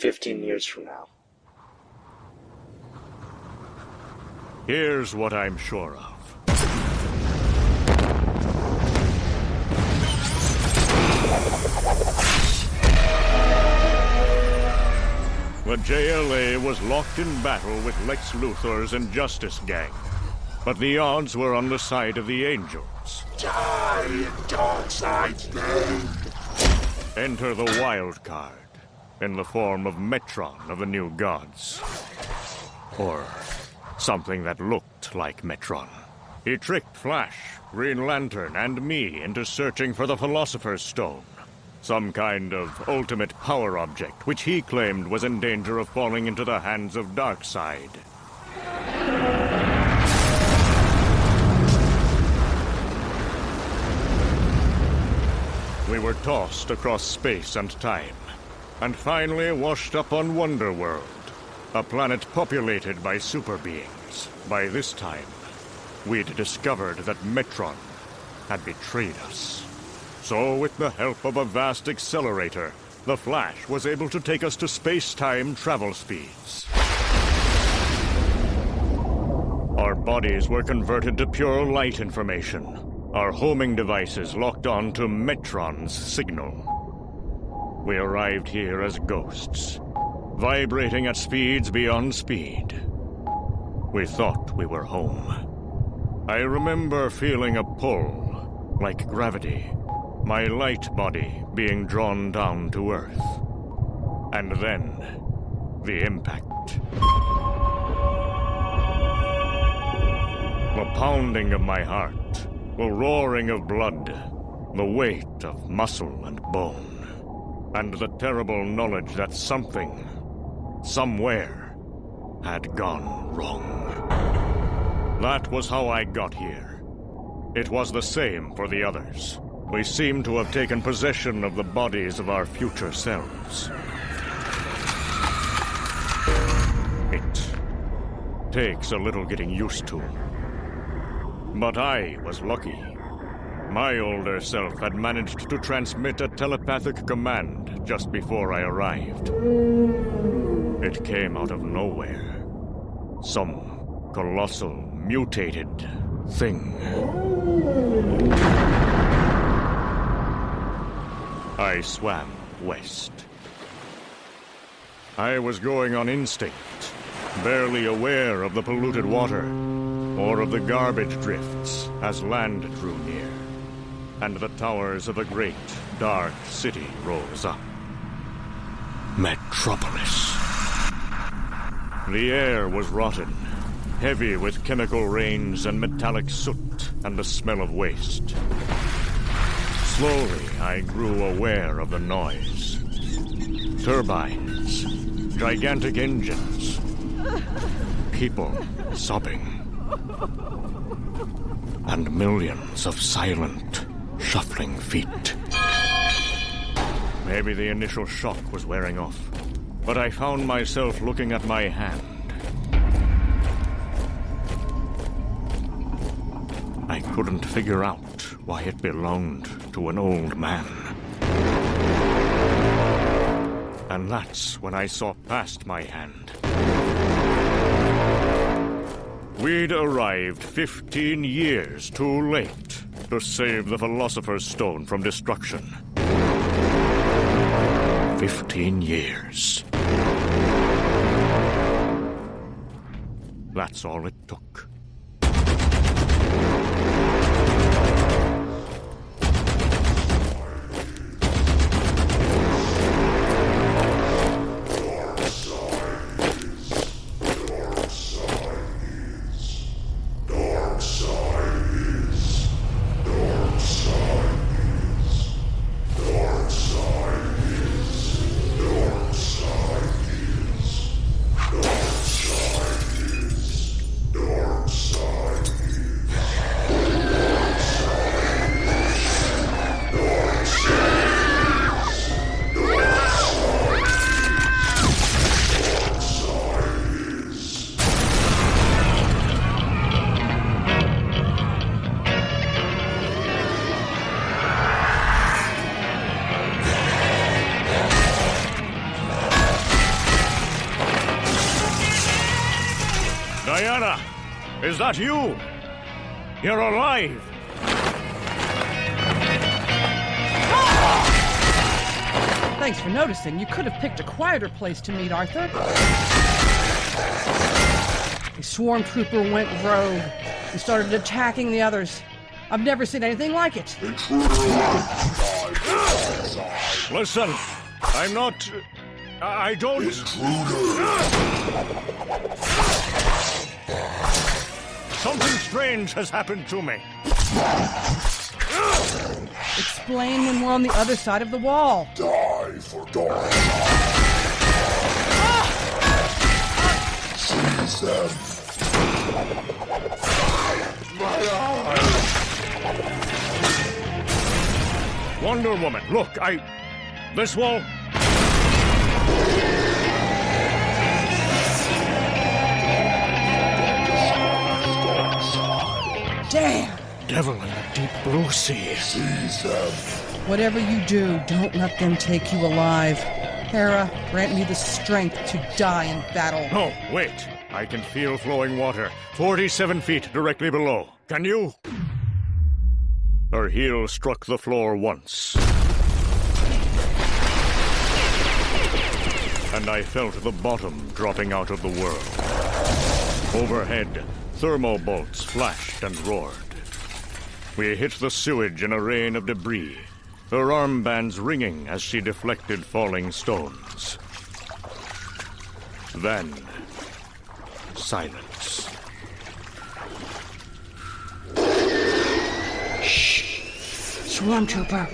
15 years from now. Here's what I'm sure of. The JLA was locked in battle with Lex Luthor's Injustice Gang. But the odds were on the side of the Angels. Die in Darkseid's name! Enter the wild card, in the form of Metron of the New Gods. Or something that looked like Metron. He tricked Flash, Green Lantern, and me into searching for the Philosopher's Stone. Some kind of ultimate power object, which he claimed was in danger of falling into the hands of Darkseid. We were tossed across space and time, and finally washed up on Wonderworld, a planet populated by super beings. By this time, we'd discovered that Metron had betrayed us. So, with the help of a vast accelerator, the Flash was able to take us to space-time travel speeds. Our bodies were converted to pure light information. Our homing devices locked on to Metron's signal. We arrived here as ghosts, vibrating at speeds beyond speed. We thought we were home. I remember feeling a pull, like gravity, my light body being drawn down to Earth. And then, the impact. The pounding of my heart, the roaring of blood, the weight of muscle and bone, and the terrible knowledge that something, somewhere, had gone wrong. That was how I got here. It was the same for the others. We seem to have taken possession of the bodies of our future selves. It takes a little getting used to. But I was lucky. My older self had managed to transmit a telepathic command just before I arrived. It came out of nowhere. Some colossal, mutated thing. I swam west. I was going on instinct, barely aware of the polluted water, or of the garbage drifts as land drew near, and the towers of a great, dark city rose up. Metropolis. The air was rotten, heavy with chemical rains and metallic soot and the smell of waste. Slowly, I grew aware of the noise. Turbines, gigantic engines, people sobbing, and millions of silent, shuffling feet. Maybe the initial shock was wearing off, but I found myself looking at my hand. I couldn't figure out why it belonged to an old man. And that's when I saw past my hand. We'd arrived 15 years too late to save the Philosopher's Stone from destruction. 15 years. That's all it took. Dark Is that you? You're alive! Thanks for noticing. You could have picked a quieter place to meet, Arthur. A swarm trooper went rogue and started attacking the others. I've never seen anything like it. Listen, I'm not... I don't... Something strange has happened to me. Explain when we're on the other side of the wall. Die for dark. Seize them. My eyes. Wonder Woman, look, this wall... Damn! Devil in the deep blue sea. Seize them. Whatever you do, don't let them take you alive. Hera, grant me the strength to die in battle. No, wait. I can feel flowing water. 47 feet directly below. Can you? Her heel struck the floor once. And I felt the bottom dropping out of the world. Overhead, thermo bolts flashed and roared. We hit the sewage in a rain of debris, her armbands ringing as she deflected falling stones. Then, silence. Swarm trooper.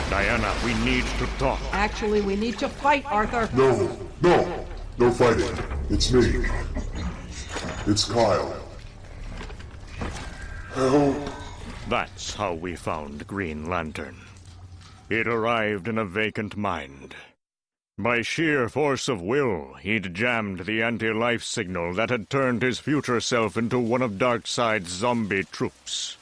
Diana, we need to talk. Actually, we need to fight, Arthur. No fighting. It's me. It's Kyle. Help. That's how we found Green Lantern. It arrived in a vacant mind. By sheer force of will, he'd jammed the anti-life signal that had turned his future self into one of Darkseid's zombie troops.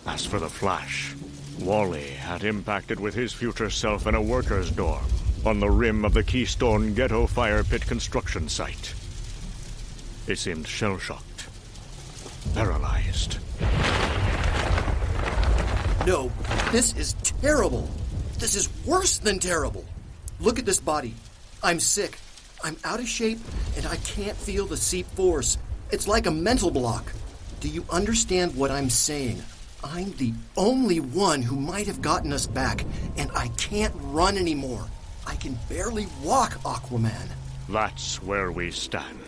As for the Flash, Wally had impacted with his future self in a worker's dorm on the rim of the Keystone Ghetto fire pit construction site. He seemed shell-shocked, paralyzed. No, this is terrible. This is worse than terrible. Look at this body. I'm sick. I'm out of shape, and I can't feel the seep force. It's like a mental block. Do you understand what I'm saying? I'm the only one who might have gotten us back, and I can't run anymore. I can barely walk, Aquaman. That's where we stand.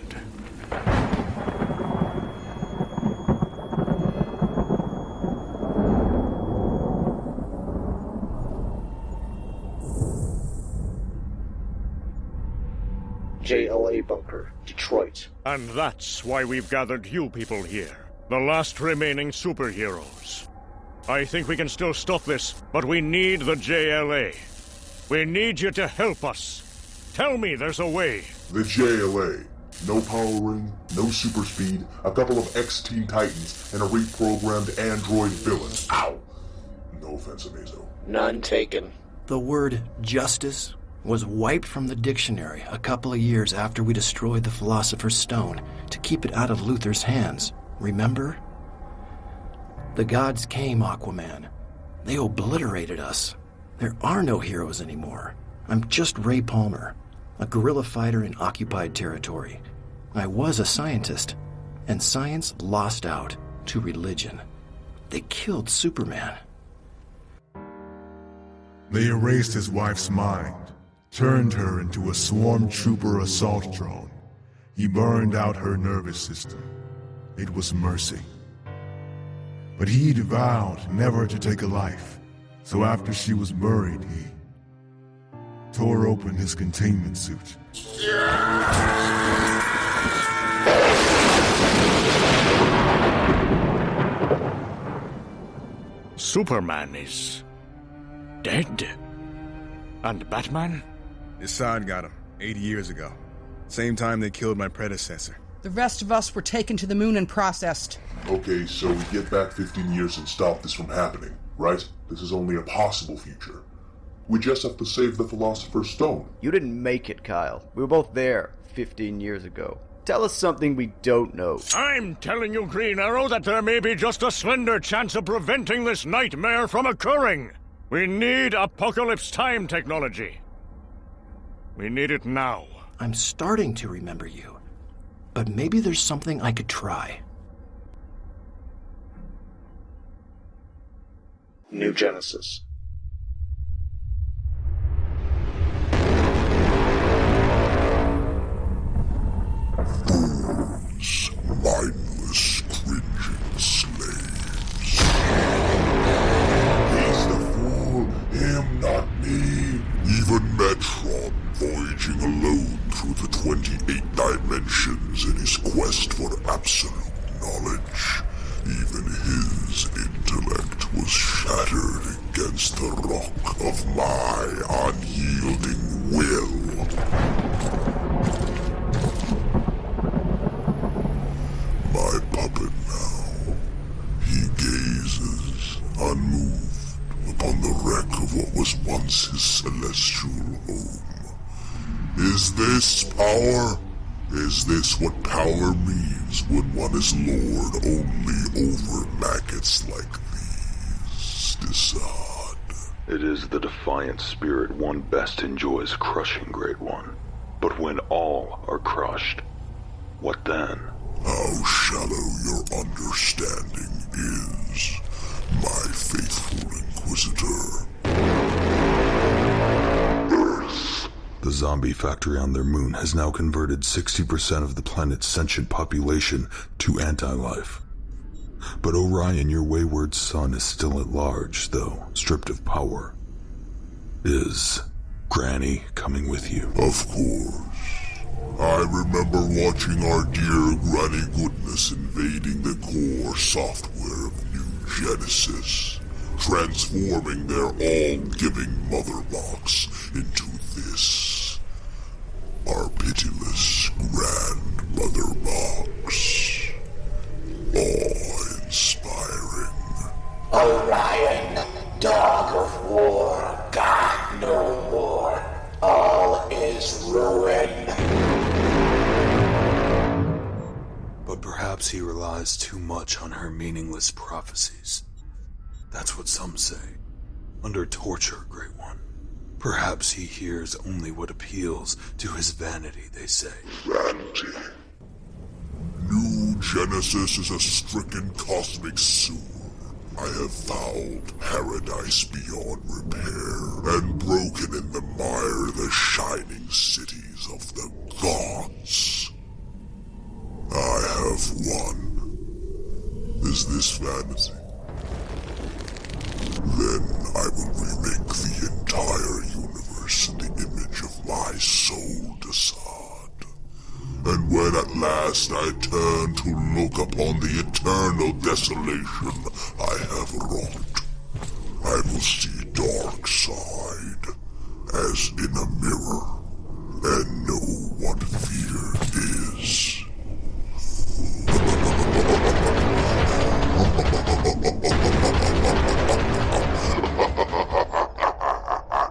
JLA bunker, Detroit. And that's why we've gathered you people here. The last remaining superheroes. I think we can still stop this, but we need the JLA. We need you to help us. Tell me there's a way. The JLA. No power ring, no super speed, a couple of XT Titans, and a reprogrammed android villain. Ow! No offense, Amazo. None taken. The word justice was wiped from the dictionary a couple of years after we destroyed the Philosopher's Stone to keep it out of Luthor's hands. Remember? The gods came, Aquaman. They obliterated us. There are no heroes anymore. I'm just Ray Palmer, a guerrilla fighter in occupied territory. I was a scientist, and science lost out to religion. They killed Superman. They erased his wife's mind, turned her into a swarm trooper assault drone. He burned out her nervous system. It was mercy. But he'd vowed never to take a life, so after she was buried, he tore open his containment suit. Superman is dead? And Batman? His son got him 80 years ago. Same time they killed my predecessor. The rest of us were taken to the moon and processed. Okay, so we get back 15 years and stop this from happening, right? This is only a possible future. We just have to save the Philosopher's Stone. You didn't make it, Kyle. We were both there 15 years ago. Tell us something we don't know. I'm telling you, Green Arrow, that there may be just a slender chance of preventing this nightmare from occurring. We need Apocalypse Time technology. We need it now. I'm starting to remember you, but maybe there's something I could try. New Genesis. Fools, mindless, cringing slaves. He's the fool, him, not me. Even Metron, voyaging alone through the 28 dimensions in his quest for absolute knowledge. Even his intellect was shattered against the rock of my unyielding will. My puppet now, he gazes, unmoved, upon the wreck of what was once his celestial home. Is this power? Is this what power means when one is lord only over maggots like these? Decide. It is the defiant spirit one best enjoys crushing, Great One. But when all are crushed, what then? How shallow your understanding is, my faithful Inquisitor. Earth. The zombie factory on their moon has now converted 60% of the planet's sentient population to anti-life. But Orion, your wayward son, is still at large, though stripped of power. Is Granny coming with you? Of course. I remember watching our dear Granny Goodness invading the core software of New Genesis, transforming their all-giving mother box into this, our pitiless grandmother box. Awe-inspiring. Orion, dog of war, God no more. All is ruin. But perhaps he relies too much on her meaningless prophecies. That's what some say. Under torture, Great One. Perhaps he hears only what appeals to his vanity, they say. Vanity. New Genesis is a stricken cosmic sewer. I have fouled paradise beyond repair, and broken in the mire the shining cities of the gods. I have won. Is this vanity? Then I will remake the entire universe in the image of my soul, Desaad. And when at last I turn to look upon the eternal desolation I have wrought, I will see dark side as in a mirror, and know what fear is.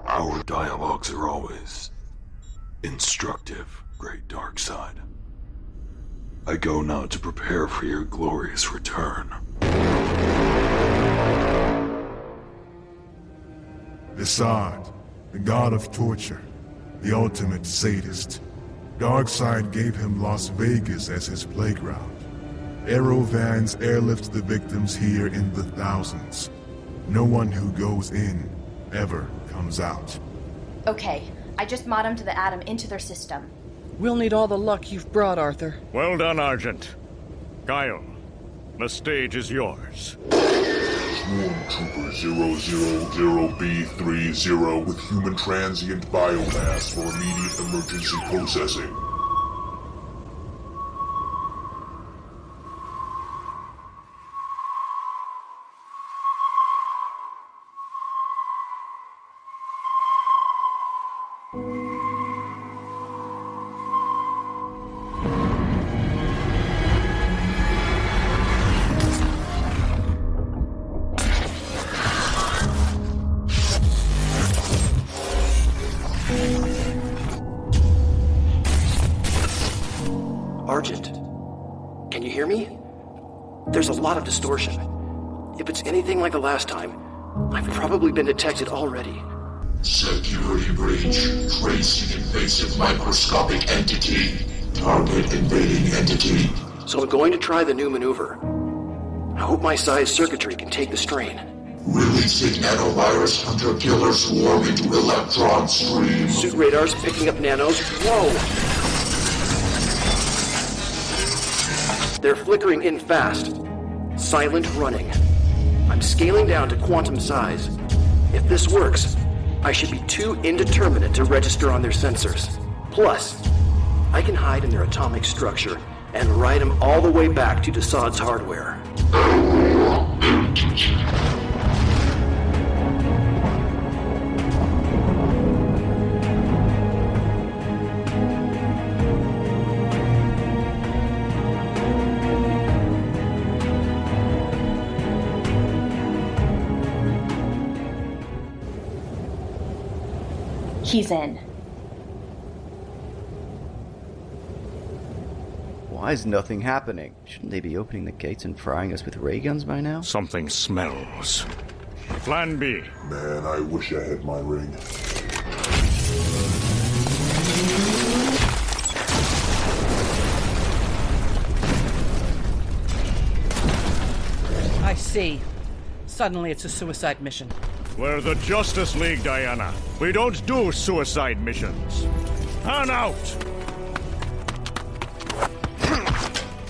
Our dialogues are always instructive, Great Dark Side. I go now to prepare for your glorious return. Desaad, the god of torture, the ultimate sadist. Darkseid gave him Las Vegas as his playground. Aero vans airlift the victims here in the thousands. No one who goes in ever comes out. Okay, I just mod to the atom into their system. We'll need all the luck you've brought, Arthur. Well done, Argent. Guile, the stage is yours. Swarm Trooper 000B30 with human transient biomass for immediate emergency processing. Argent. Can you hear me? There's a lot of distortion. If it's anything like the last time, I've probably been detected already. Security breach. Tracing invasive microscopic entity. Target invading entity. So I'm going to try the new maneuver. I hope my size circuitry can take the strain. Releasing nanovirus hunter-killer swarm into electron stream. Suit radars picking up nanos. Whoa! They're flickering in fast. Silent running. I'm scaling down to quantum size. If this works, I should be too indeterminate to register on their sensors. Plus, I can hide in their atomic structure and ride them all the way back to Dassaud's hardware. He's in. Why is nothing happening? Shouldn't they be opening the gates and frying us with ray guns by now? Something smells. Plan B. Man, I wish I had my ring. I see. Suddenly it's a suicide mission. We're the Justice League, Diana. We don't do suicide missions. Pan out!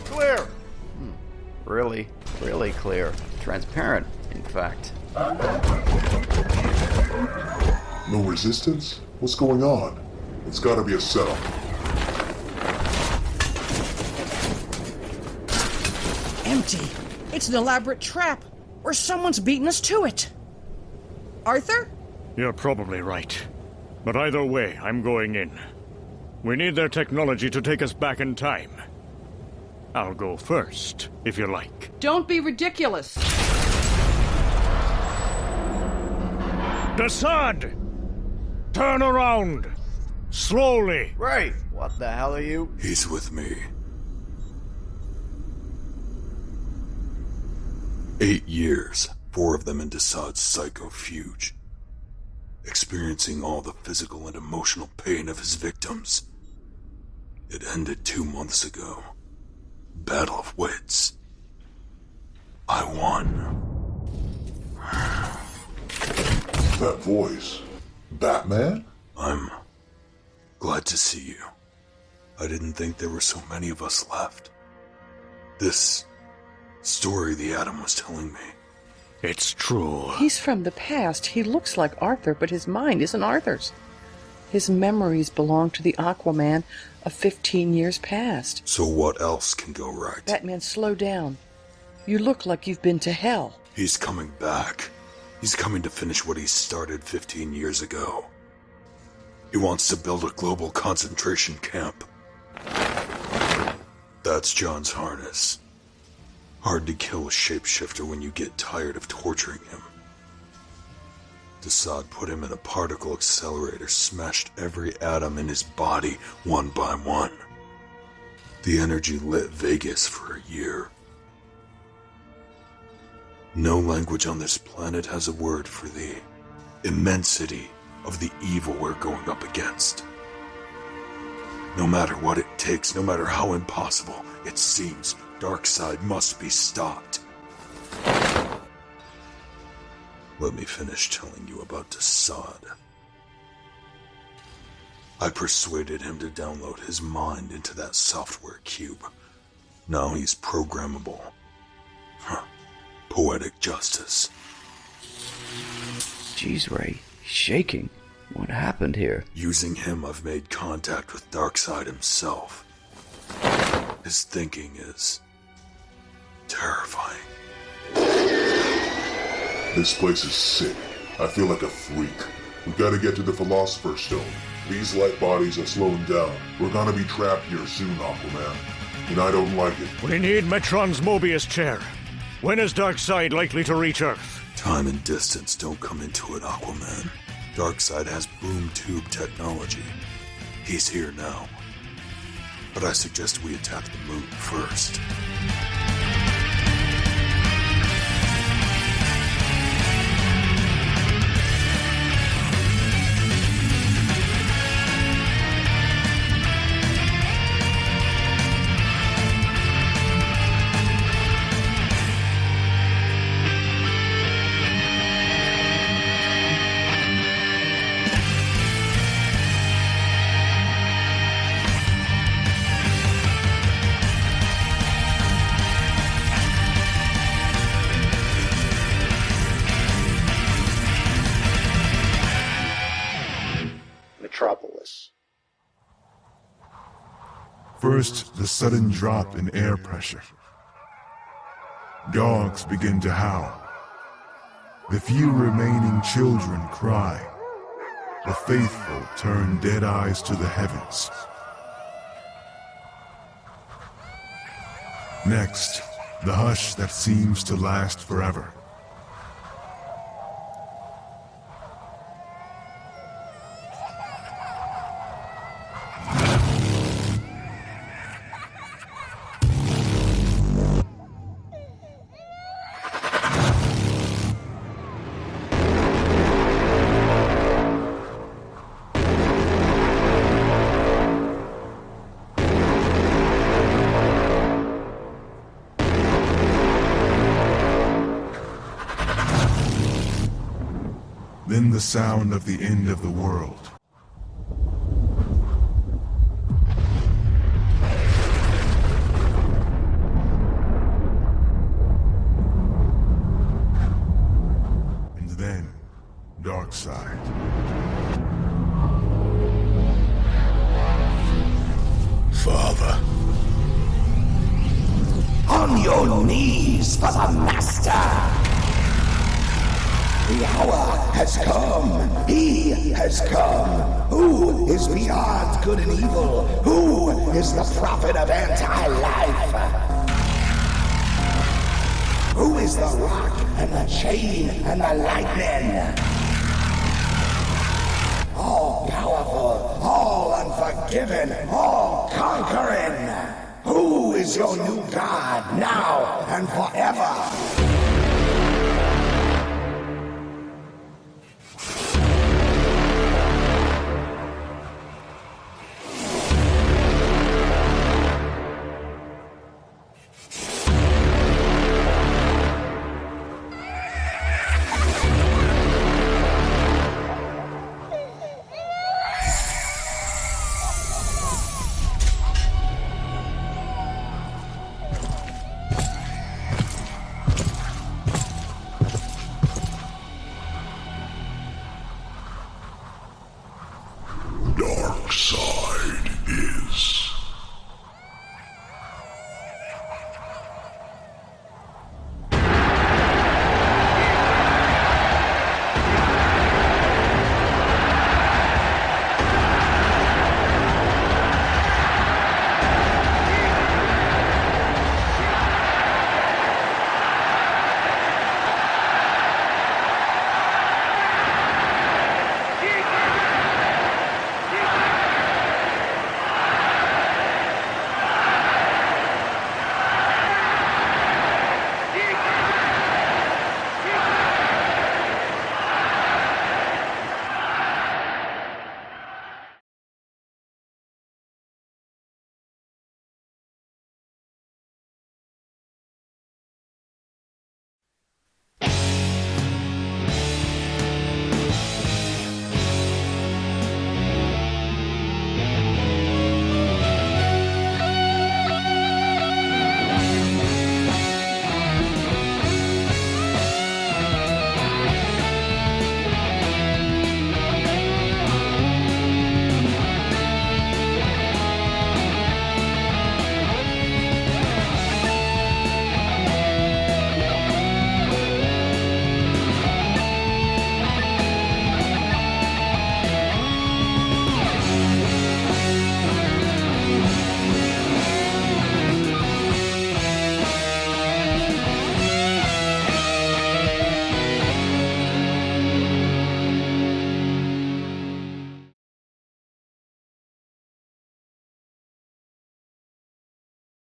Clear! Really, really clear. Transparent, in fact. No resistance? What's going on? It's gotta be a setup. Empty. It's an elaborate trap, or someone's beaten us to it. Arthur? You're probably right. But either way, I'm going in. We need their technology to take us back in time. I'll go first, if you like. Don't be ridiculous. Dassaud! Turn around! Slowly! Right! What the hell are you? He's with me. 8 years, 4 of them in Dassaud's psychofuge. Experiencing all the physical and emotional pain of his victims. It ended 2 months ago. Battle of wits. I won. That voice. Batman? I'm glad to see you. I didn't think there were so many of us left. This story the Atom was telling me. It's true. He's from the past. He looks like Arthur, but his mind isn't Arthur's. His memories belong to the Aquaman of 15 years past. So what else can go right? Batman, slow down. You look like you've been to hell. He's coming back. He's coming to finish what he started 15 years ago. He wants to build a global concentration camp. That's John's harness. Hard to kill a shapeshifter when you get tired of torturing him. Dassaud put him in a particle accelerator, smashed every atom in his body one by one. The energy lit Vegas for a year. No language on this planet has a word for the immensity of the evil we're going up against. No matter what it takes, no matter how impossible it seems, Darkseid must be stopped. Let me finish telling you about Dassaud. I persuaded him to download his mind into that software cube. Now he's programmable. Poetic justice. Jeez, Ray. He's shaking. What happened here? Using him, I've made contact with Darkseid himself. His thinking is terrifying. This place is sick. I feel like a freak. We gotta get to the Philosopher's Stone. These light bodies are slowing down. We're gonna be trapped here soon, Aquaman. And I don't like it. We need Metron's Mobius chair. When is Darkseid likely to reach Earth? Time and distance don't come into it, Aquaman. Darkseid has boom tube technology. He's here now. but I suggest we attack the moon first. Metropolis. First, the sudden drop in air pressure. Dogs begin to howl. The few remaining children cry. The faithful turn dead eyes to the heavens. Next, the hush that seems to last forever. Then the sound of the end of the world. And then, dark side. Father. On your knees for the Master! The hour has come. He has come. Who is beyond good and evil? Who is the prophet of anti-life? Who is the rock and the chain and the lightning? All powerful, all unforgiven, all conquering. Who is your new god now and forever?